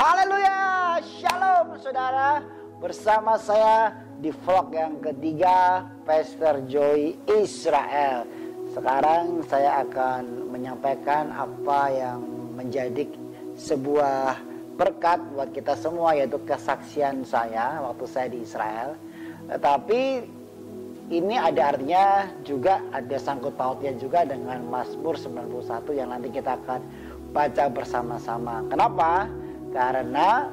Haleluya, shalom saudara. Bersama saya di vlog yang ketiga, Pastor Joy Israel. Sekarang saya akan menyampaikan apa yang menjadi sebuah berkat buat kita semua, yaitu kesaksian saya waktu saya di Israel. Tetapi ini ada artinya juga, ada sangkut pautnya juga dengan Mazmur 91 yang nanti kita akan baca bersama-sama. Kenapa? Karena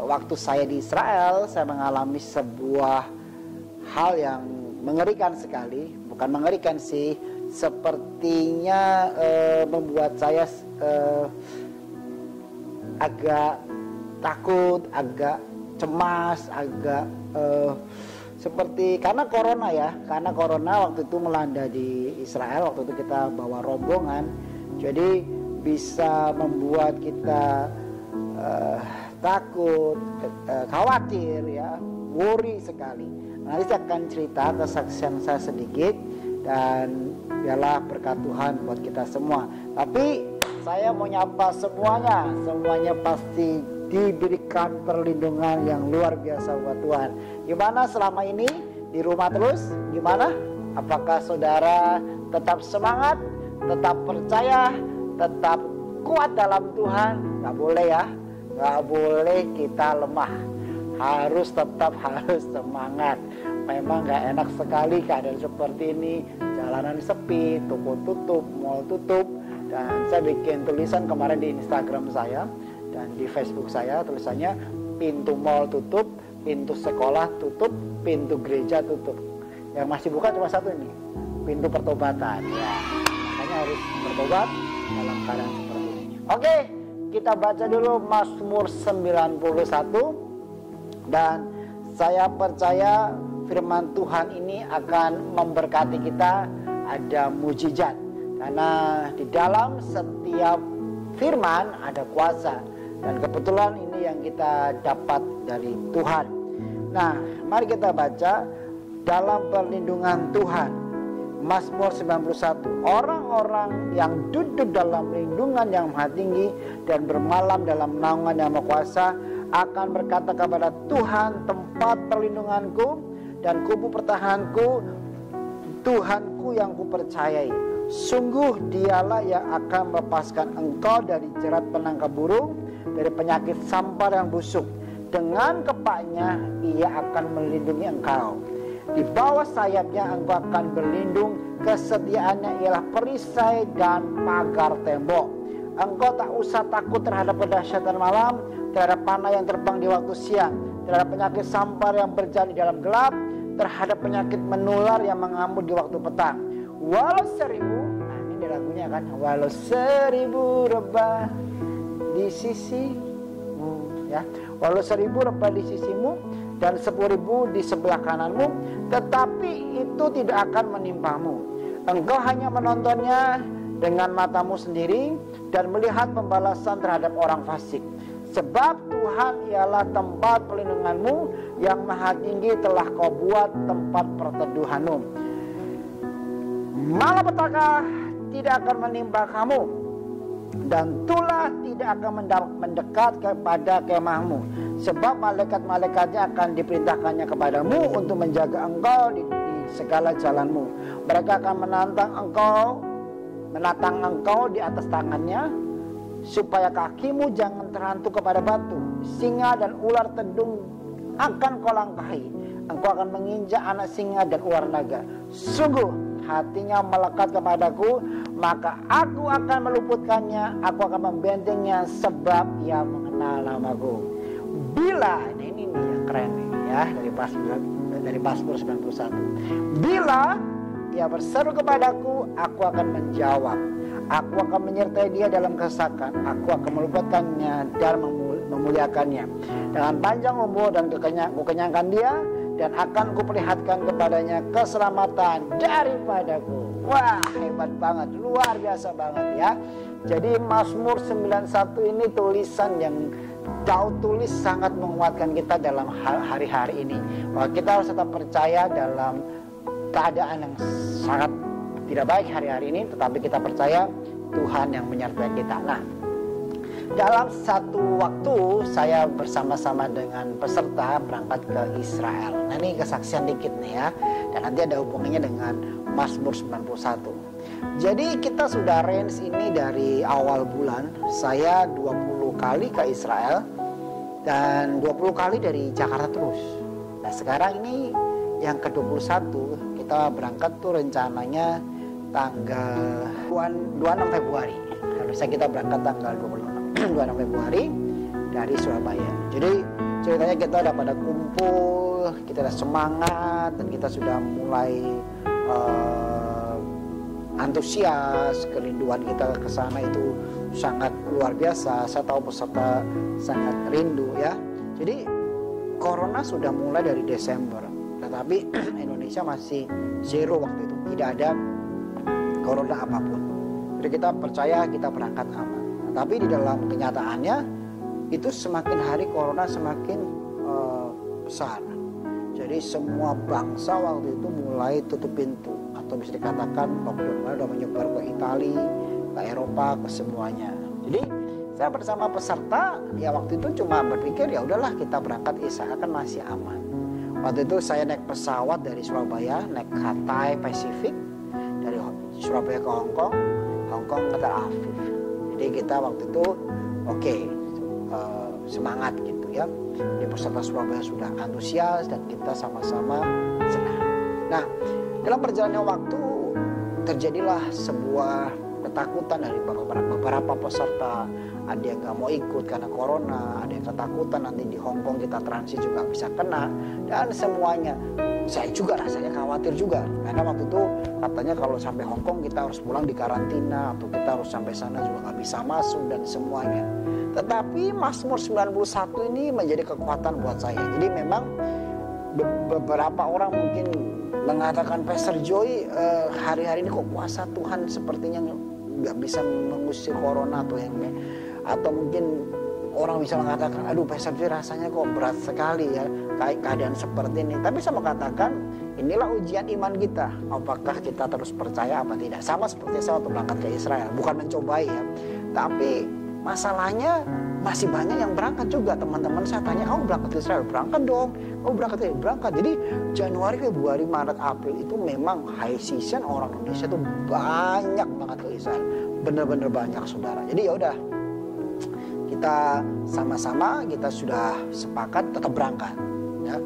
waktu saya di Israel, saya mengalami sebuah hal yang mengerikan sekali. Bukan mengerikan sih, sepertinya membuat saya agak takut, agak cemas, agak seperti karena corona ya. Karena corona waktu itu melanda di Israel. Waktu itu kita bawa rombongan, jadi bisa membuat kita takut, khawatir ya, worry sekali. Nanti saya akan cerita kesaksian saya sedikit, dan biarlah berkat Tuhan buat kita semua. Tapi saya mau nyapa semuanya pasti diberikan perlindungan yang luar biasa buat Tuhan. Gimana selama ini di rumah terus? Gimana? Apakah saudara tetap semangat, tetap percaya, tetap kuat dalam Tuhan? Gak boleh ya, gak boleh kita lemah. Harus semangat. Memang gak enak sekali keadaan seperti ini. Jalanan sepi, toko tutup, mall tutup. Dan saya bikin tulisan kemarin di Instagram saya dan di Facebook saya, tulisannya pintu mall tutup, pintu sekolah tutup, pintu gereja tutup. Yang masih buka cuma satu ini, pintu pertobatan ya. Makanya harus bertobat dalam keadaan seperti ini. Oke, kita baca dulu Mazmur 91. Dan saya percaya firman Tuhan ini akan memberkati kita. Ada mujizat, karena di dalam setiap firman ada kuasa. Dan kebetulan ini yang kita dapat dari Tuhan. Nah, mari kita baca dalam perlindungan Tuhan. Mazmur 91. Orang-orang yang duduk dalam lindungan yang maha tinggi dan bermalam dalam naungan yang maha kuasa akan berkata kepada Tuhan, tempat perlindunganku dan kubu pertahananku, Tuhanku yang kupercayai. Sungguh dialah yang akan melepaskan engkau dari jerat penangkap burung, dari penyakit sampar yang busuk. Dengan kepaknya ia akan melindungi engkau. Di bawah sayapnya engkau akan berlindung. Kesetiaannya ialah perisai dan pagar tembok. Engkau tak usah takut terhadap kedahsyatan malam, terhadap panah yang terbang di waktu siang, terhadap penyakit sampar yang berjalan di dalam gelap, terhadap penyakit menular yang mengamuk di waktu petang. Walau 1000, nah ini lagunya kan, walau 1000 rebah di sisimu, ya, walau 1000 rebah di sisimu dan 10.000 di sebelah kananmu, tetapi itu tidak akan menimpamu. Engkau hanya menontonnya dengan matamu sendiri dan melihat pembalasan terhadap orang fasik. Sebab Tuhan ialah tempat perlindunganmu, yang maha tinggi telah kau buat tempat perteduhanmu. Malapetaka tidak akan menimpa kamu, dan tulah tidak akan mendekat kepada kemahmu. Sebab malaikat-malaikatnya akan diperintahkannya kepadamu untuk menjaga engkau di segala jalanmu. Mereka akan menatang engkau di atas tangannya, supaya kakimu jangan terhantuk kepada batu. Singa dan ular tedung akan kau langkahi. Engkau akan menginjak anak singa dan ular naga. Sungguh hatinya melekat kepadaku, maka aku akan meluputkannya, aku akan membentengnya, sebab ia mengenal namaku. Bila, ini nih yang keren nih ya, dari Mazmur 91. Bila ia berseru kepadaku, aku akan menjawab. Aku akan menyertai dia dalam kesesakan. Aku akan meluputkannya dan memuliakannya. Dengan panjang umur dan kukenyangkan dia, dan akan kuperlihatkan kepadanya keselamatan daripadaku. Wah, hebat banget, luar biasa banget ya. Jadi Mazmur 91 ini tulisan yang Daud tulis sangat menguatkan kita dalam hari-hari ini. Bahwa kita harus tetap percaya dalam keadaan yang sangat tidak baik hari-hari ini, tetapi kita percaya Tuhan yang menyertai kita. Nah, Dalam satu waktu saya bersama-sama dengan peserta berangkat ke Israel. Nah ini kesaksian dikit nih ya. Dan nanti ada hubungannya dengan Mazmur 91. Jadi kita sudah range ini dari awal bulan. Saya 20 kali ke Israel dan 20 kali dari Jakarta terus. Nah sekarang ini yang ke-21 kita berangkat tuh rencananya tanggal 26 Februari. Harusnya kita berangkat tanggal 26 Februari dari Surabaya. Jadi ceritanya kita udah pada kumpul, kita udah semangat dan kita sudah mulai antusias. Kerinduan kita ke sana itu sangat luar biasa. Saya tahu peserta sangat rindu ya. Jadi corona sudah mulai dari Desember, tetapi Indonesia masih zero waktu itu, tidak ada corona apapun. Jadi kita percaya kita berangkat aman. Nah, tapi di dalam kenyataannya itu semakin hari corona semakin besar. Jadi semua bangsa waktu itu mulai tutup pintu, atau bisa dikatakan lockdown udah menyebar ke Italia, ke Eropa, ke semuanya. Jadi saya bersama peserta ya waktu itu cuma berpikir ya udahlah kita berangkat Israel kan masih aman. Waktu itu saya naik pesawat dari Surabaya, naik Cathay Pacific dari Surabaya ke Hong Kong ke Tel Aviv. Jadi kita waktu itu semangat gitu ya. Di peserta Surabaya sudah antusias dan kita sama-sama senang. Nah, dalam perjalanan waktu terjadilah sebuah ketakutan dari beberapa peserta. Ada yang nggak mau ikut karena corona, ada yang ketakutan nanti di Hong Kong kita transit juga bisa kena, dan semuanya. Saya juga rasanya khawatir juga, karena waktu itu katanya kalau sampai Hong Kong kita harus pulang di karantina, atau kita harus sampai sana juga nggak bisa masuk dan semuanya. Tetapi Mazmur 91 ini menjadi kekuatan buat saya. Jadi memang beberapa orang mungkin mengatakan Pastor Joy hari-hari ini kok puasa Tuhan sepertinya nggak bisa mengusir corona atau mungkin orang bisa mengatakan aduh Pastor Joy rasanya kok berat sekali ya keadaan seperti ini. Tapi saya mau katakan inilah ujian iman kita, apakah kita terus percaya apa tidak. Sama seperti saya waktu berangkat ke Israel, bukan mencobai ya, tapi masalahnya masih banyak yang berangkat juga. Teman-teman saya tanya, kamu berangkat ke Israel? Berangkat dong. Kamu berangkat. Jadi Januari, Februari, Maret, April itu memang high season, orang Indonesia tuh banyak banget ke Israel. Bener-bener banyak saudara. Jadi ya udah, kita sama-sama kita sudah sepakat tetap berangkat. Ya.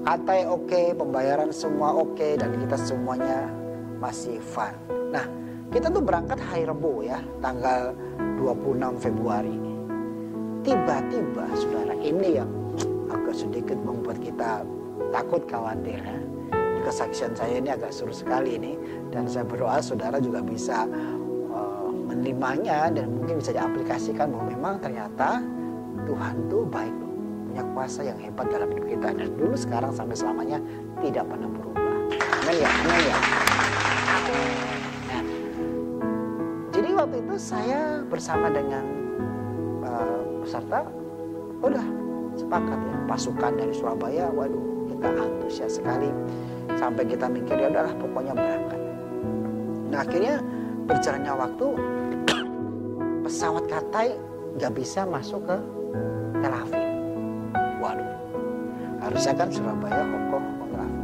Katanya oke, pembayaran semua oke, dan kita semuanya masih fun. Nah, kita tuh berangkat hari Rebo ya, tanggal 26 Februari. Tiba-tiba saudara, ini yang agak sedikit membuat kita takut, khawatir ya. Kesaksian saya ini agak seru sekali ini, dan saya berdoa saudara juga bisa menerimanya dan mungkin bisa diaplikasikan bahwa memang ternyata Tuhan tuh baik loh, punya kuasa yang hebat dalam hidup kita, dan dulu sekarang sampai selamanya tidak pernah berubah. Amin ya, amin ya. Nah, jadi waktu itu saya bersama dengan peserta udah sepakat ya, pasukan dari Surabaya, waduh kita antusias sekali sampai kita mikir ya udahlah pokoknya berangkat. Nah akhirnya berjalannya waktu pesawat Cathay nggak bisa masuk ke Tel Aviv. Waduh, harusnya kan Surabaya, Hong Kong, Tel Aviv,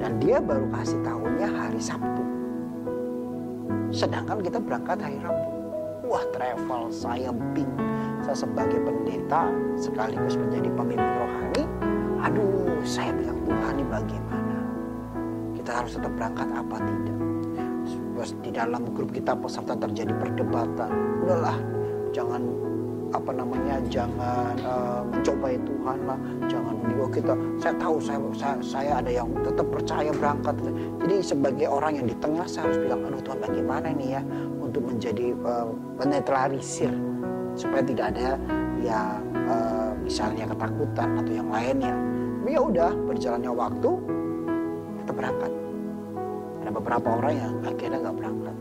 dan dia baru kasih tahunya hari Sabtu, sedangkan kita berangkat hari Rabu. Wah, travel saya bingung. Saya sebagai pendeta sekaligus menjadi pemimpin rohani, aduh saya bilang Tuhan ini bagaimana, kita harus tetap berangkat apa tidak. Terus di dalam grup kita peserta terjadi perdebatan, udahlah jangan jangan mencobai Tuhan lah, jangan menipu kita. Saya tahu saya ada yang tetap percaya berangkat. Jadi sebagai orang yang di tengah saya harus bilang aduh Tuhan bagaimana ini ya, untuk menjadi menetralisir supaya tidak ada yang misalnya ketakutan atau yang lainnya. Tapi ya udah, berjalannya waktu kita berangkat. Ada beberapa orang yang akhirnya nggak berangkat.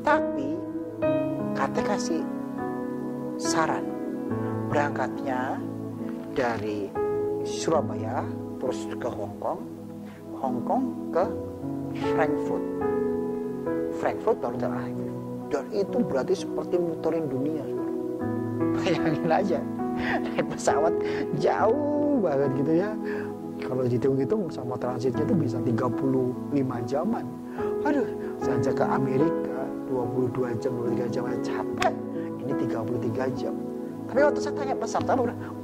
Tapi kata kasih saran berangkatnya dari Surabaya terus ke Hong Kong ke Frankfurt baru Tel Aviv. Dan itu berarti seperti muterin dunia. Bayangin aja, naik pesawat jauh banget gitu ya. Kalau dihitung-hitung sama transitnya itu bisa 35 jaman. Aduh, saja ke Amerika 22 jam, 23 jam aja capek. Ini 33 jam. Tapi waktu saya tanya peserta,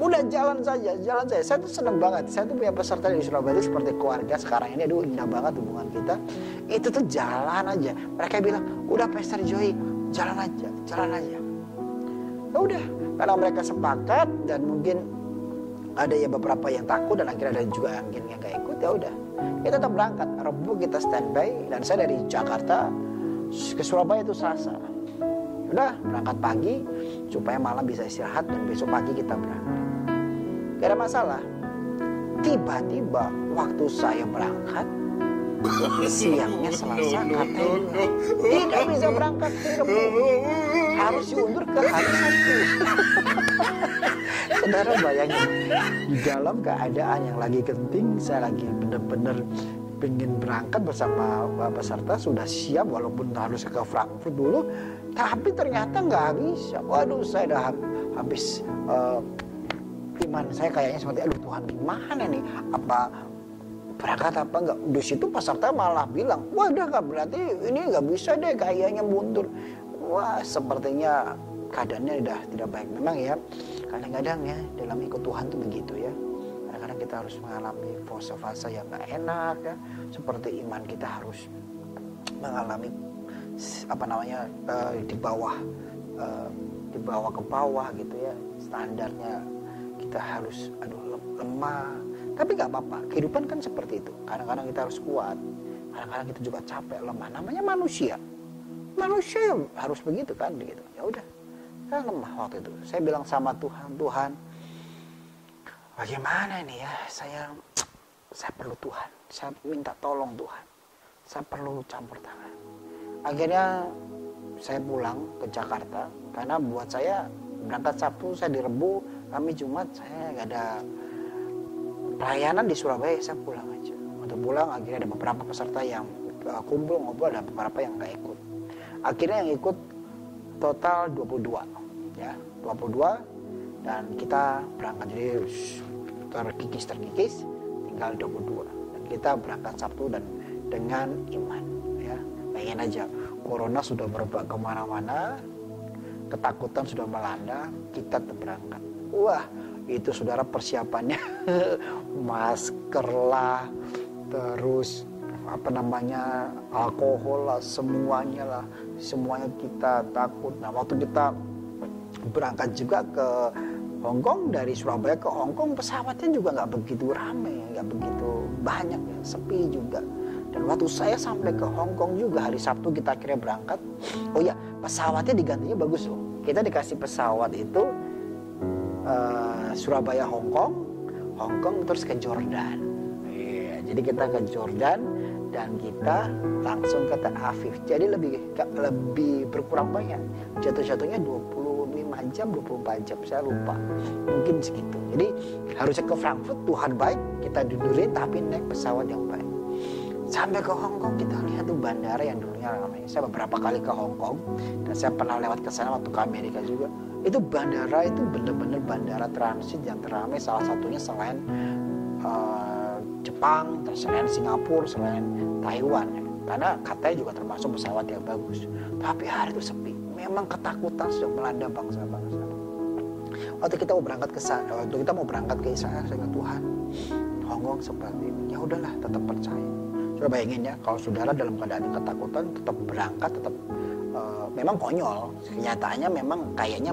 udah jalan saja. Saya tuh seneng banget. Saya tuh punya peserta di Surabaya itu seperti keluarga sekarang ini. Aduh, indah banget hubungan kita. Itu tuh jalan aja. Mereka bilang, udah Pastor Joy, jalan aja. Ya udah, karena mereka sepakat dan mungkin ada ya beberapa yang takut dan akhirnya ada juga yang gak ikut, ya udah. Kita tetap berangkat. Rabu kita standby dan saya dari Jakarta ke Surabaya itu Selasa. Udah berangkat pagi supaya malam bisa istirahat dan besok pagi kita berangkat. Gak ada masalah. Tiba-tiba waktu saya berangkat siangnya Selasa katanya tidak bisa berangkat ke Rebo, harus diundur ke hari Sabtu. Saudara bayangin, di dalam keadaan yang lagi genting, saya lagi bener-bener pengen berangkat bersama peserta, sudah siap walaupun harus ke Frankfurt dulu, tapi ternyata nggak bisa. Waduh, saya udah habis iman saya kayaknya seperti aduh Tuhan gimana nih, apa berangkat apa enggak. Di situ peserta malah bilang, wah udah nggak, berarti ini nggak bisa deh, kayaknya mundur. Wah, sepertinya keadaannya udah tidak baik. Memang ya, kadang-kadang ya dalam ikut Tuhan tuh begitu ya. Kadang-kadang kita harus mengalami fase-fase yang gak enak ya. Seperti iman kita harus mengalami di bawah ke bawah gitu ya. Standarnya kita harus lemah. Tapi gak apa-apa, kehidupan kan seperti itu. Kadang-kadang kita harus kuat, kadang-kadang kita juga capek, lemah. Namanya manusia harus begitu kan gitu. Ya udah, saya lemah waktu itu. Saya bilang sama Tuhan, bagaimana ini ya, saya perlu Tuhan, saya minta tolong Tuhan, saya perlu campur tangan. Akhirnya saya pulang ke Jakarta, karena buat saya berangkat Sabtu, saya di Rebo, kami Jumat, saya nggak ada pelayanan di Surabaya, saya pulang aja. Untuk pulang akhirnya ada beberapa peserta yang kumpul ngobrol, ada beberapa yang nggak ikut. Akhirnya yang ikut total 22 ya, 22 dan kita berangkat, jadi terkikis tinggal 22 dan kita berangkat Sabtu dan dengan iman ya. Bayangin aja, corona sudah merebak kemana-mana, ketakutan sudah melanda, kita tetap berangkat. Wah, itu saudara persiapannya masker lah, terus alkohol lah, semuanya kita takut. Nah, waktu kita berangkat juga ke Hongkong, dari Surabaya ke Hongkong, pesawatnya juga nggak begitu ramai, nggak begitu banyak ya, sepi juga. Dan waktu saya sampai ke Hongkong juga hari Sabtu kita akhirnya berangkat. Oh ya, pesawatnya digantinya bagus loh. Kita dikasih pesawat itu Surabaya Hongkong terus ke Jordan. Iya, jadi kita ke Jordan dan kita langsung ke Tel Aviv. Jadi lebih berkurang banyak. Jatuh-jatuhnya 25 jam, 24 jam, saya lupa. Mungkin segitu. Jadi harusnya ke Frankfurt, Tuhan baik, kita dudurin tapi naik pesawat yang baik. Sampai ke Hongkong kita lihat tuh bandara yang dulunya ramai. Saya beberapa kali ke Hongkong dan saya pernah lewat ke sana waktu ke Amerika juga. Itu bandara itu benar-benar bandara transit yang teramai, salah satunya selain Jepang, selain Singapura, selain Taiwan. Karena katanya juga termasuk pesawat yang bagus. Tapi hari itu sepi. Memang ketakutan sudah melanda bangsa-bangsa. Waktu kita mau berangkat ke Israel, saya kata Tuhan, Hongkong seperti ini. Ya udahlah, tetap percaya. Coba bayangin ya, kalau saudara dalam keadaan ketakutan tetap berangkat, tetap memang konyol. Kenyataannya memang kayaknya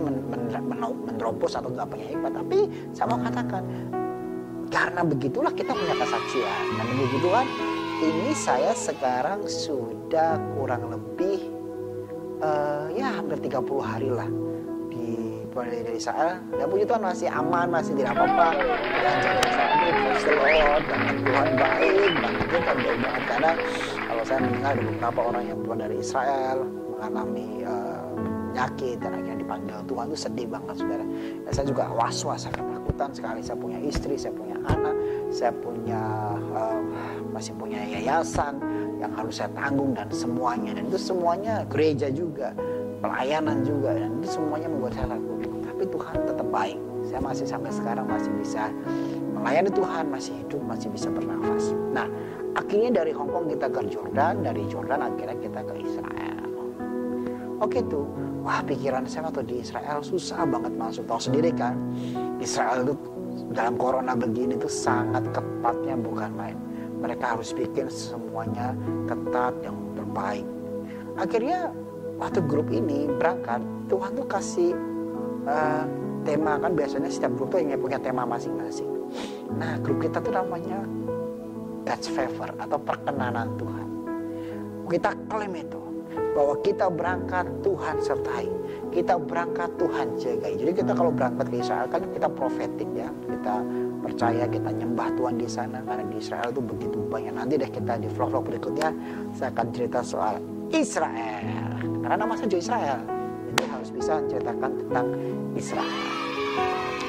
menerobos atau nggak punya hikmat. Tapi saya mau katakan, karena begitulah kita punya kesaksian. Dan begitu kan, ini saya sekarang sudah kurang lebih hampir 30 hari lah dari Israel. Dan puji Tuhan masih aman, masih tidak apa-apa. Dan jaga sakit, praise the Lord, dan Tuhan baik banget, kita baik banget. Karena kalau saya mendengar ada beberapa orang yang keluar dari Israel mengalami penyakit dan akhirnya dipanggil Tuhan, itu sedih banget saudara. Dan saya juga was-was, saya ketakutan sekali. Saya punya istri, saya punya anak, saya masih punya yayasan yang harus saya tanggung dan semuanya. Dan itu semuanya gereja juga, pelayanan juga, dan itu semuanya membuat saya takut. Tapi Tuhan baik. Saya masih sampai sekarang masih bisa melayani Tuhan, masih hidup, masih bisa bernafas. Nah, akhirnya dari Hong Kong kita ke Jordan, dari Jordan akhirnya kita ke Israel. Oke tuh, wah pikiran saya waktu di Israel susah banget masuk. Tahu sendiri kan, Israel itu dalam corona begini tuh sangat ketatnya bukan main. Mereka harus bikin semuanya ketat yang terbaik. Akhirnya waktu grup ini berangkat, Tuhan tuh kasih tema, kan biasanya setiap grup tuh punya tema masing-masing. Nah, grup kita tuh namanya God's Favor atau perkenanan Tuhan. Kita klaim itu bahwa kita berangkat Tuhan sertai, kita berangkat Tuhan jagai. Jadi kita kalau berangkat ke Israel kan kita profetik ya, kita percaya, kita nyembah Tuhan di sana karena di Israel itu begitu banyak. Nanti deh kita di vlog-vlog berikutnya saya akan cerita soal Israel karena nama saya juga Israel, jadi harus bisa menceritakan tentang Israel.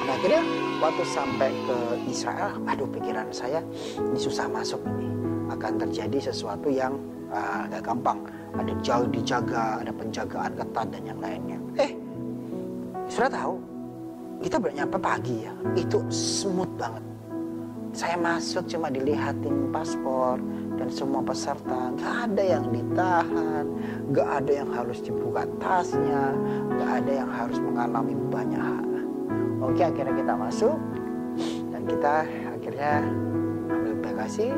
Nah, akhirnya waktu sampai ke Israel, aduh pikiran saya ini susah masuk ini, akan terjadi sesuatu yang gak gampang, ada jauh dijaga, ada penjagaan ketat dan yang lainnya. Sudah tahu, kita nyampe pagi ya, itu smooth banget. Saya masuk cuma dilihatin paspor dan semua peserta, gak ada yang ditahan, gak ada yang harus dibuka tasnya, gak ada yang harus mengalami banyak hal. Oke, akhirnya kita masuk dan kita akhirnya ambil bagasi,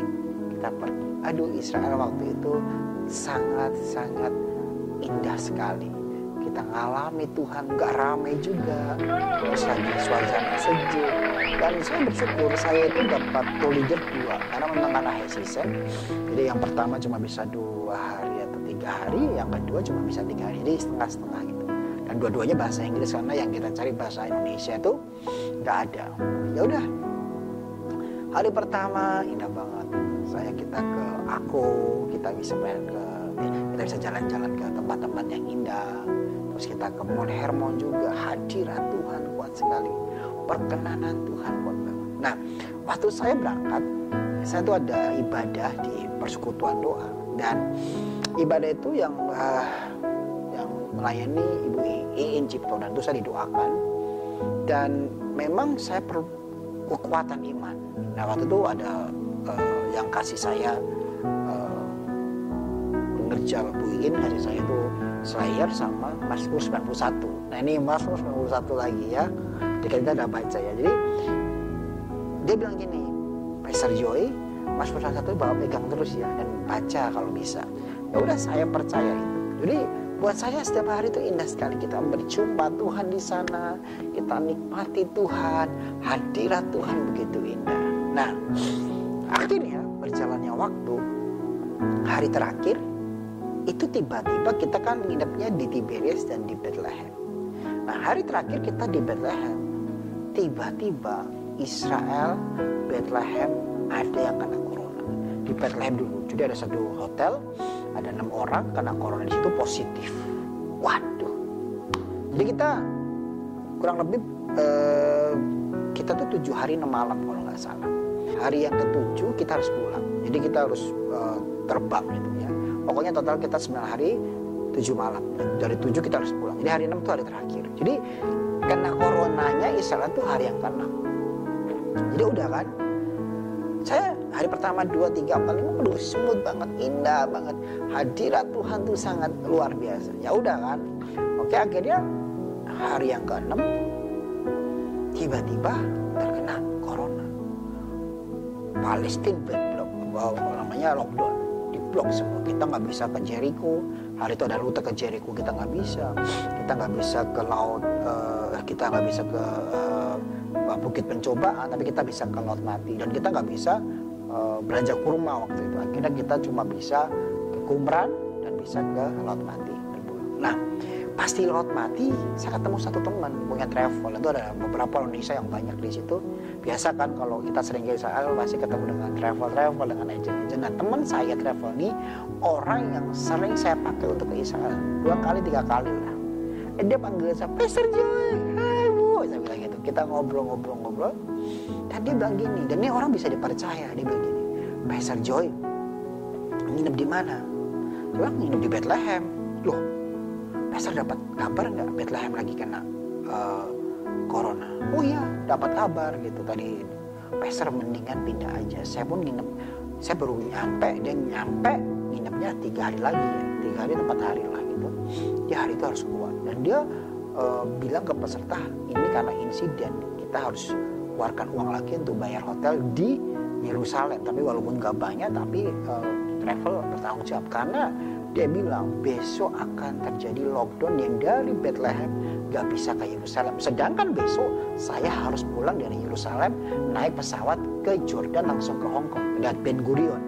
kita pergi. Aduh, Israel waktu itu sangat-sangat indah sekali. Kita ngalami Tuhan, gak ramai juga, terus lagi suasana sejuk. Dan saya bersyukur saya itu dapat toleager 2 karena memang karena high season. Jadi yang pertama cuma bisa 2 hari atau 3 hari, yang kedua cuma bisa 3 hari, jadi setengah-setengah gitu. Dan dua-duanya bahasa Inggris karena yang kita cari bahasa Indonesia itu nggak ada. Ya udah, hari pertama indah banget. Kita ke Ako, kita bisa jalan-jalan ke tempat-tempat yang indah. Terus kita ke Mount Hermon juga, hadirat Tuhan kuat sekali, perkenanan Tuhan kuat banget. Nah, waktu saya berangkat, saya tuh ada ibadah di persekutuan doa, dan ibadah itu yang melayani Ibu Iin Cipto, dan itu saya didoakan, dan memang saya perlu kekuatan iman. Nah, waktu itu ada yang kasih saya pengerja Bu Iin, kasih saya itu Slayer sama Mazmur 91. Nah, ini Mazmur 91 lagi ya, ketika kita udah baca ya. Jadi dia bilang gini, Pastor Joy, Mazmur 91 bawa pegang terus ya, dan baca kalau bisa. Ya udah, saya percaya itu. Jadi buat saya setiap hari itu indah sekali. Kita berjumpa Tuhan di sana, kita nikmati Tuhan, hadirat Tuhan begitu indah. Nah, akhirnya berjalannya waktu, hari terakhir itu tiba-tiba kita kan nginepnya di Tiberias dan di Bethlehem. Nah, hari terakhir kita di Bethlehem, tiba-tiba Israel, Bethlehem ada yang kena corona. Di Bethlehem dulu, jadi ada satu hotel, ada 6 orang kena corona di situ positif. Waduh. Jadi kita kurang lebih kita tuh 7 hari 6 malam kalau nggak salah. Hari yang ke-7 kita harus pulang. Jadi kita harus terbang gitu ya. Pokoknya total kita 9 hari 7 malam. Dari 7 kita harus pulang. Jadi hari 6 itu hari terakhir. Jadi kena coronanya Israel tuh hari yang ke-6. Jadi udah kan, saya hari pertama 2, 3, 4, 5 aduh smooth banget, indah banget, hadirat Tuhan tuh sangat luar biasa. Ya udah kan, oke, akhirnya hari yang ke-6 tiba-tiba terkena corona. Palestina block, namanya lockdown, diblok semua. Kita nggak bisa ke Jericho. Hari itu ada rute ke Jericho, kita nggak bisa. Kita nggak bisa ke laut, kita nggak bisa ke Bukit Pencobaan, tapi kita bisa ke Laut Mati. Dan kita nggak bisa belanja kurma waktu itu. Akhirnya kita cuma bisa ke Qumran dan bisa ke Laut Mati. Nah, pasti Laut Mati saya ketemu satu teman punya travel. Itu ada beberapa Indonesia yang banyak di situ. Biasa kan kalau kita sering ke Israel pasti ketemu dengan travel dengan agent. Nah, teman saya travel ini orang yang sering saya pakai untuk ke Israel 2 kali 3 kali lah. Dia panggil saya, Pastor Joy, hai Bu, saya bilang gitu. Kita ngobrol, dan dia bilang gini, dan ini orang bisa dipercaya. Dia bilang gini, Pastor Joy, nginep di mana? Dia bilang nginep di Bethlehem. Loh, Pastor dapat kabar nggak Bethlehem lagi kena corona? dapat kabar gitu tadi, Pastor mendingan pindah aja. Saya pun nginep, saya baru nyampe, dia nyampe nginepnya 3 hari lagi ya, 3 hari 4 hari lah gitu. Dia hari itu harus keluar dan dia bilang ke peserta, ini karena insiden kita harus keluarkan uang lagi untuk bayar hotel di Yerusalem. Tapi walaupun gak banyak, tapi travel bertanggung jawab karena dia bilang besok akan terjadi lockdown yang dari Bethlehem gak bisa ke Yerusalem. Sedangkan besok saya harus pulang dari Yerusalem naik pesawat ke Jordan langsung ke Hong Kong dan Ben Gurion.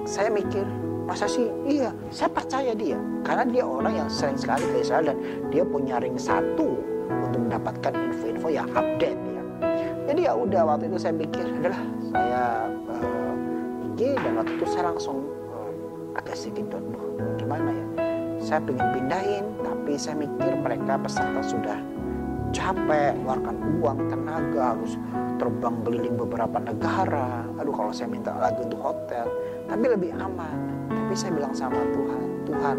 Saya mikir, masa sih? Iya, saya percaya dia karena dia orang yang sering sekali ke Israel dan dia punya ring 1 untuk mendapatkan info-info yang update ya. Jadi ya udah, waktu itu saya pikir adalah saya IG dan waktu itu saya langsung agak sedikit gimana ya, saya pengen pindahin tapi saya mikir mereka peserta sudah capek mengeluarkan uang, tenaga, harus terbang keliling beberapa negara. Aduh, kalau saya minta lagi untuk hotel, tapi lebih aman. Tapi saya bilang sama Tuhan, Tuhan,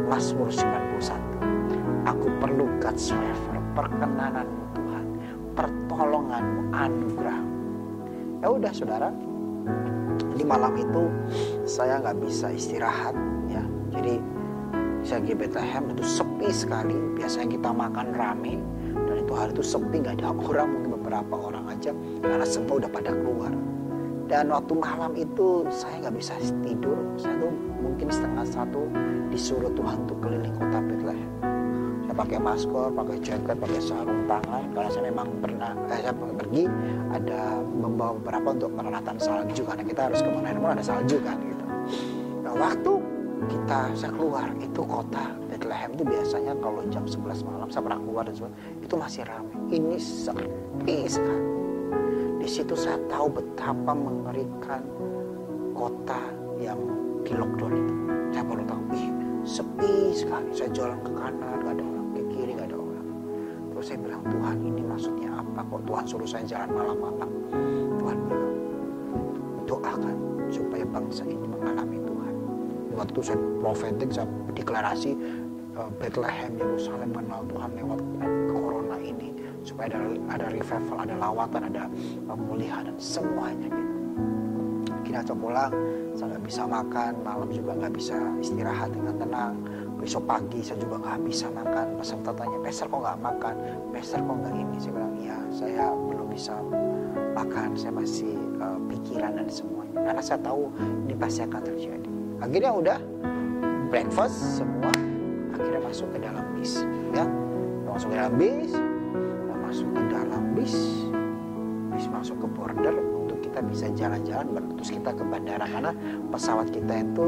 Mazmur 91, aku perlu God's favor, perkenananmu Tuhan, pertolonganmu, anugerahmu. Ya udah saudara, di malam itu saya nggak bisa istirahat ya. Jadi saya di Bethlehem itu sepi sekali. Biasanya kita makan rame dan itu hari itu sepi, nggak ada orang, mungkin beberapa orang aja karena semua udah pada keluar. Dan waktu malam itu saya nggak bisa tidur. Saya tuh mungkin 12:30 disuruh Tuhan untuk keliling kota Bethlehem. Saya pakai masker, pakai jaket, pakai sarung tangan karena saya memang pernah saya pergi ada membawa beberapa untuk peralatan salju karena kita harus kemana-mana ada salju kan gitu. Nah, waktu saya keluar itu kota Bethlehem itu biasanya kalau jam 11 malam saya pernah keluar dan itu masih ramai. Ini sepi sekali. Di situ saya tahu betapa mengerikan kota yang di lockdown itu. Saya baru tahu, sepi sekali. Saya jalan ke kanan gak ada orang, ke kiri gak ada orang. Terus saya bilang, Tuhan ini maksudnya apa? Kok Tuhan suruh saya jalan malam-malam? Tuhan bilang, doakan supaya bangsa ini mengalami Tuhan. Waktu saya profetik, saya deklarasi Bethlehem, Yerusalem mengenal Tuhan lewat corona ini. Supaya ada revival, ada lawatan, ada pemulihan dan semuanya gitu. Kita coba pulang, saya nggak bisa makan, malam juga nggak bisa istirahat dengan tenang. Besok pagi saya juga nggak bisa makan. Peserta tanya, Pastor kok nggak makan? Pastor kok nggak ini? Saya bilang, ya saya belum bisa makan, saya masih pikiran dan semuanya. Karena saya tahu ini pasti akan terjadi. Akhirnya udah breakfast semua, akhirnya masuk ke dalam bis, ya, masuk ke dalam bis. Masuk ke dalam bis masuk ke border untuk kita bisa jalan-jalan terus kita ke bandara karena pesawat kita itu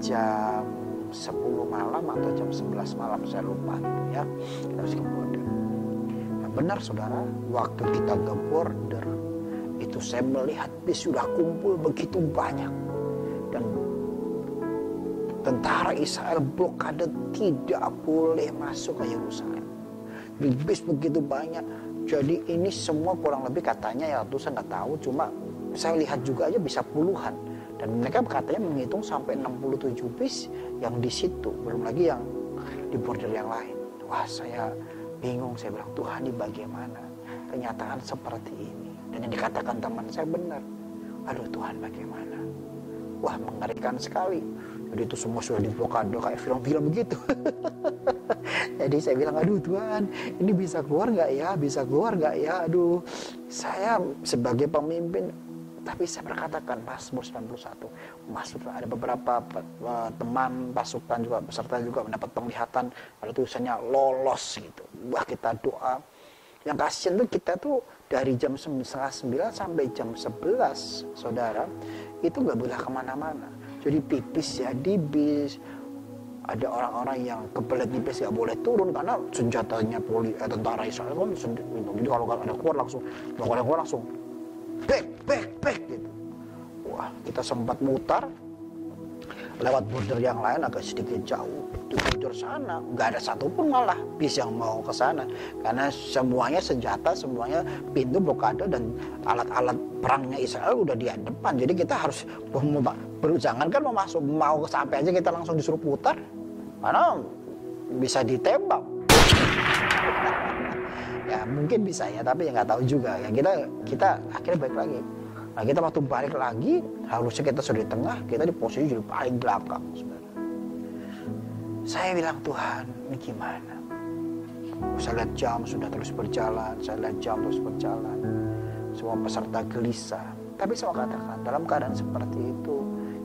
jam 10 malam atau jam 11 malam saya lupa gitu ya, kita harus ke border. Nah, benar saudara, waktu kita ke border itu saya melihat bis sudah kumpul begitu banyak dan tentara Israel blokade tidak boleh masuk ke Yerusalem. Di bis begitu banyak, jadi ini semua kurang lebih katanya ya, tuh saya nggak tahu, cuma saya lihat juga aja bisa puluhan dan mereka katanya menghitung sampai 67 bis yang di situ, belum lagi yang di border yang lain. Wah, saya bingung, saya bilang Tuhan ini bagaimana kenyataan seperti ini, dan yang dikatakan teman saya benar. Aduh Tuhan bagaimana, wah mengerikan sekali. Jadi itu semua sudah diblokade kayak film-film begitu. Jadi saya bilang, aduh Tuhan, ini bisa keluar nggak ya? Bisa keluar nggak ya? Aduh, saya sebagai pemimpin, tapi saya berkatakan Mazmur 91. Mazmur ada beberapa teman pasukan juga, peserta juga mendapat penglihatan. Lalu tulisannya lolos gitu. Wah kita doa. Yang kasihan tuh kita tuh dari jam 9:30 sampai jam 11, saudara, itu nggak boleh kemana-mana. Jadi pipis ya di bis. Ada orang-orang yang kebelet di bis nggak boleh turun karena senjatanya tentara Israel kan gitu. Jadi kalau ada keluar langsung back gitu. Wah, kita sempat mutar lewat border yang lain agak sedikit jauh. Di border sana nggak ada satupun malah bis yang mau ke sana karena semuanya senjata, semuanya pintu blokade dan alat-alat perangnya Israel udah di depan. Jadi kita harus jangan kan mau sampai aja kita langsung disuruh putar karena bisa ditembak. Ya mungkin bisa ya, tapi ya nggak tahu juga. Ya kita akhirnya balik lagi. Nah kita waktu balik lagi, harusnya kita sudah di tengah, kita di posisi jadi paling belakang. Sebenarnya. Saya bilang, Tuhan, ini gimana? Saya lihat jam sudah terus berjalan, semua peserta gelisah. Tapi saya katakan, dalam keadaan seperti itu,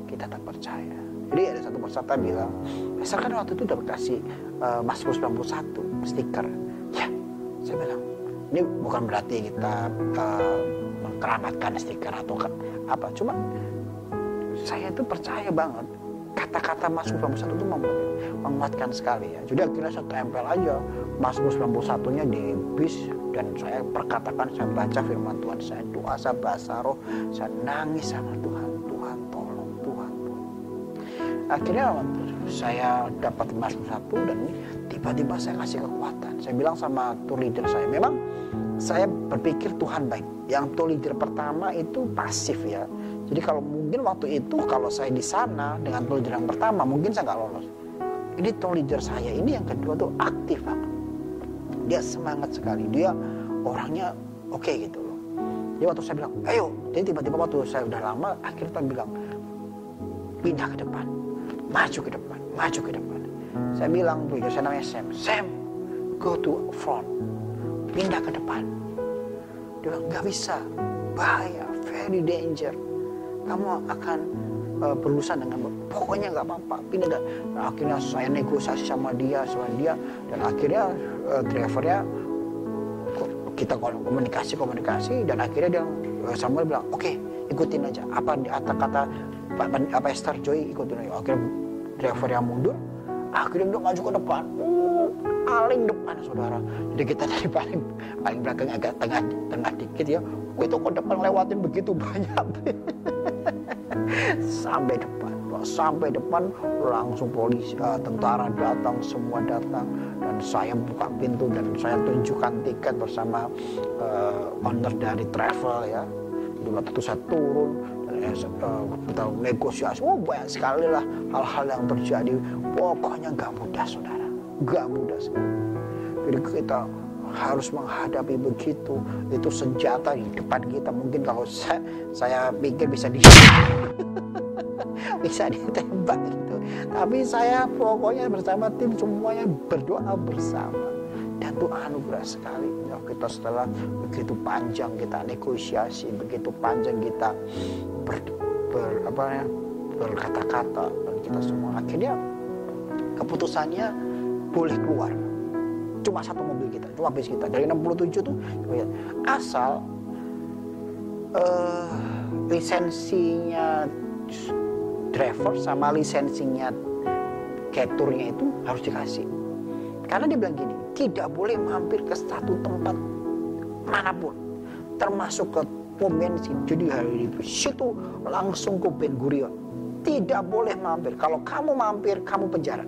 kita tak percaya. Jadi ada satu peserta bilang, saya kan waktu itu udah kasih Mazmur 91 stiker. Ya, saya bilang, ini bukan berarti kita mengkeramatkan stiker atau apa. Cuma saya itu percaya banget kata-kata Mazmur 91 itu menguatkan sekali ya. Jadi akhirnya saya tempel aja Mazmur 91-nya di bis, dan saya perkatakan, saya baca firman Tuhan, saya doa, saya bahasa roh, saya nangis sama Tuhan. Tuhan tolong, Tuhan tolong. Akhirnya saya dapat Mazmur 1, dan tiba-tiba saya kasih kekuatan. Saya bilang sama tour leader saya, memang saya berpikir Tuhan baik. Yang tour leader pertama itu pasif ya. Jadi kalau mungkin waktu itu kalau saya di sana dengan tour leader yang pertama, mungkin saya nggak lolos. Ini tour leader saya ini yang kedua tuh aktif banget. Dia semangat sekali. Dia orangnya oke gitu loh. Jadi waktu saya bilang, ayo. Jadi tiba-tiba waktu saya udah lama, akhirnya Tuhan bilang, pindah ke depan, maju ke depan, maju ke depan. Saya bilang, saya namanya Sam, go to front, pindah ke depan. Dia bilang, nggak bisa, bahaya, very danger. Kamu akan berurusan dengan, pokoknya nggak apa-apa, pindah. Dan akhirnya saya negosiasi sama dia, dan akhirnya drivernya kita komunikasi, dan akhirnya dia Samuel bilang, oke, ikutin aja apa kata Pak Esther Joy, ikutin aja. Akhirnya drivernya mundur, akhirnya dia maju ke depan, paling depan saudara. Jadi kita dari paling belakang agak tengah dikit ya, itu ke depan lewatin begitu banyak. sampai depan langsung polisi, tentara datang, semua datang, dan saya buka pintu dan saya tunjukkan tiket bersama owner dari travel ya. Di waktu itu saya turun dan kita negosiasi, banyak sekali lah hal-hal yang terjadi. Pokoknya nggak mudah saudara, nggak mudah sekali. Jadi kita harus menghadapi begitu, itu senjata di depan kita. Mungkin kalau saya pikir bisa bisa ditembak gitu, tapi saya pokoknya bersama tim semuanya berdoa bersama, dan itu anugerah sekali ya. Kita setelah begitu panjang kita negosiasi, begitu panjang kita berkata-kata, dan kita semua akhirnya keputusannya boleh keluar. Cuma satu mobil kita, cuma bis kita. Dari 67 tuh, asal lisensinya driver sama lisensinya capturnya itu harus dikasih. Karena dia bilang gini, tidak boleh mampir ke satu tempat manapun, termasuk ke pom bensin. Jadi hari di situ langsung ke Ben Gurion. Tidak boleh mampir. Kalau kamu mampir, kamu penjara.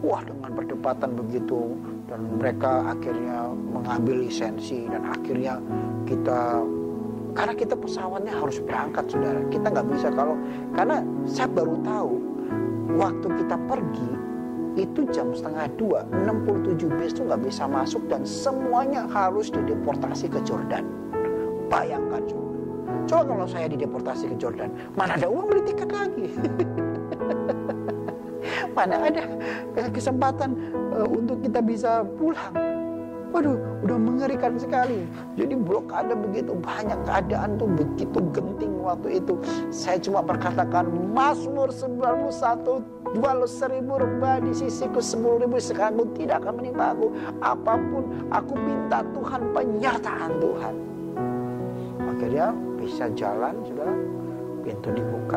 Wah, dengan perdebatan begitu, dan mereka akhirnya mengambil lisensi, dan akhirnya karena kita pesawatnya harus berangkat saudara, kita nggak bisa karena saya baru tahu waktu kita pergi itu jam 1:30, 67 bis itu nggak bisa masuk, dan semuanya harus dideportasi ke Jordan. Bayangkan coba kalau saya dideportasi ke Jordan, mana ada uang beli tiket lagi. Mana ada kesempatan untuk kita bisa pulang. Waduh, udah mengerikan sekali. Jadi blokade begitu banyak, keadaan tuh begitu genting waktu itu. Saya cuma berkatakan, Mazmur 91, 12.000 rembah di sisiku, 10.000 sekarang tidak akan menimpa aku. Apapun aku minta Tuhan, penyertaan Tuhan. Akhirnya bisa jalan, saudara, pintu dibuka.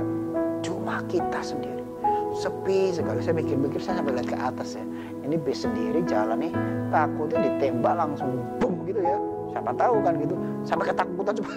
Cuma kita sendiri. Sepi sekali. Saya mikir-mikir, saya sampai lihat ke atas ya. Ini bis sendiri jalan nih, takutnya ditembak langsung boom gitu ya. Siapa tahu kan gitu. Sampai ketakutan coba.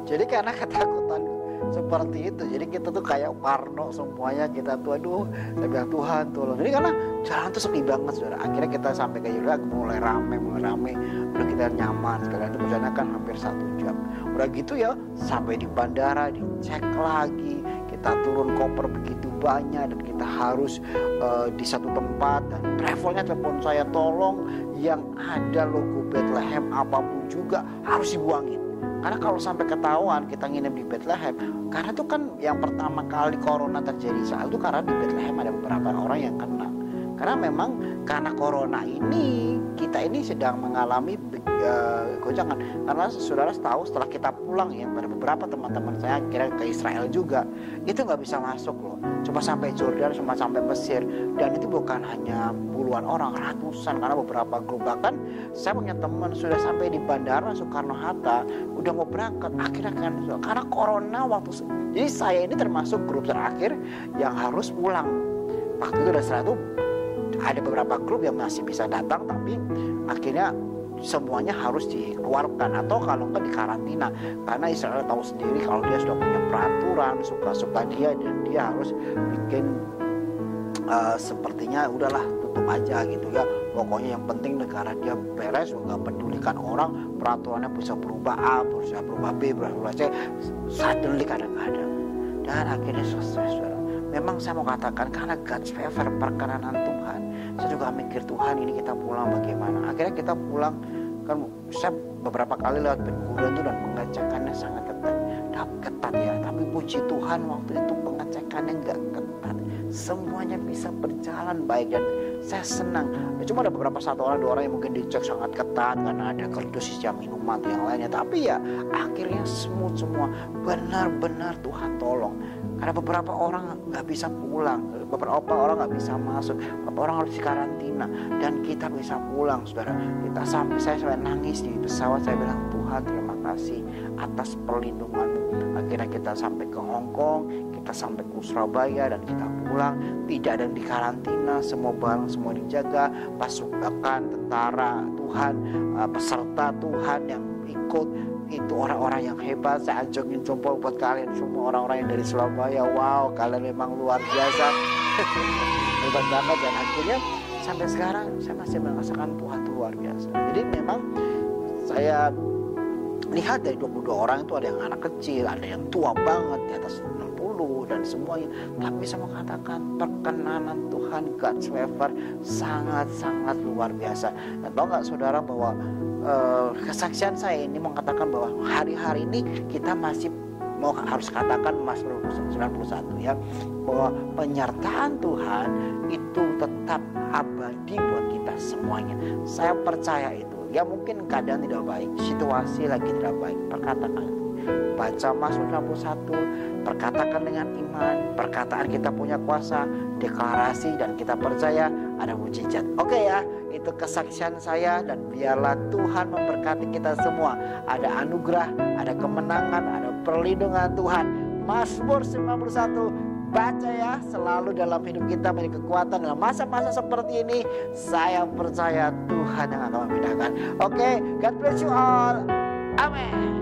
Jadi karena ketakutan seperti itu, jadi kita tuh kayak parno semuanya, kita tuh aduh, saya bilang Tuhan tolong. Jadi karena jalan tuh sepi banget saudara. Akhirnya kita sampai ke York, mulai rame, udah kita nyaman. Sekalian itu perjalanan kan hampir 1 jam. Udah gitu ya, sampai di bandara dicek lagi, kita turun koper begitu banyak dan kita harus di satu tempat, dan travelnya telepon saya, tolong yang ada logo Bethlehem apapun juga harus dibuangin. Karena kalau sampai ketahuan kita nginep di Bethlehem, karena itu kan yang pertama kali corona terjadi saat itu, karena di Bethlehem ada beberapa orang yang kena. Karena memang karena corona ini kita ini sedang mengalami gojangan. Karena saudara tahu setelah kita pulang ya, pada beberapa teman-teman saya kira ke Israel juga itu nggak bisa masuk loh. Cuma sampai Jordan, cuma sampai Mesir, dan itu bukan hanya puluhan orang, ratusan. Karena beberapa grup, bahkan saya punya teman sudah sampai di Bandara Soekarno Hatta udah mau berangkat, akhirnya kan karena corona waktu. Jadi saya ini termasuk grup terakhir yang harus pulang. Waktu itu setelah itu ada beberapa grup yang masih bisa datang, tapi akhirnya semuanya harus dikeluarkan atau kalau enggak dikarantina. Karena Israel tahu sendiri kalau dia sudah punya peraturan suka-suka dia, dan dia harus bikin sepertinya udahlah tutup aja gitu ya. Pokoknya yang penting negara dia beres, nggak pedulikan orang, peraturannya bisa berubah A, bisa berubah B, berubah C, suddenly kadang-kadang. Dan akhirnya selesai, saudara. Memang saya mau katakan karena God's favor, perkenanan Tuhan, saya juga mikir Tuhan ini kita pulang bagaimana. Akhirnya kita pulang, kan saya beberapa kali lewat Ben-Gurion itu dan pengecekannya sangat ketat ya. Tapi puji Tuhan waktu itu pengecekannya nggak ketat, semuanya bisa berjalan baik dan saya senang. Cuma ada beberapa satu orang dua orang yang mungkin dicek sangat ketat karena ada kardus jam minuman atau yang lainnya. Tapi ya akhirnya smooth semua. Benar-benar Tuhan tolong. Karena beberapa orang nggak bisa pulang, beberapa orang nggak bisa masuk, beberapa orang harus dikarantina, dan kita bisa pulang, saudara. Saya sampai nangis di pesawat, saya bilang Tuhan terima kasih atas perlindungan-Mu. Akhirnya kita sampai ke Hong Kong, kita sampai ke Surabaya dan kita pulang, tidak ada yang dikarantina, semua barang semua dijaga, pasukan tentara Tuhan, peserta Tuhan yang ikut. Itu orang-orang yang hebat. Saya anjungin jempol buat kalian semua orang-orang yang dari Surabaya. Wow, kalian memang luar biasa. Hebat banget. Dan akhirnya sampai sekarang saya masih merasakan Tuhan itu luar biasa. Jadi memang saya lihat dari 22 orang itu ada yang anak kecil, ada yang tua banget di atas 60 dan semuanya. Tapi saya mau katakan perkenanan Tuhan, God's favor sangat-sangat luar biasa. Dan tahu nggak saudara bahwa kesaksian saya ini mengatakan bahwa hari-hari ini kita masih harus katakan Mas 91 ya, bahwa penyertaan Tuhan itu tetap abadi buat kita semuanya. Saya percaya itu. Ya mungkin keadaan tidak baik, situasi lagi tidak baik, perkatakan, baca Mazmur 91, perkatakan dengan iman, perkataan kita punya kuasa, deklarasi dan kita percaya ada mujizat. Oke ya, itu kesaksian saya dan biarlah Tuhan memberkati kita semua. Ada anugerah, ada kemenangan, ada perlindungan Tuhan. Mazmur 91 baca ya, selalu dalam hidup kita menjadi kekuatan dalam masa-masa seperti ini. Saya percaya Tuhan yang akan membedakan. Oke, God bless you all. Amin.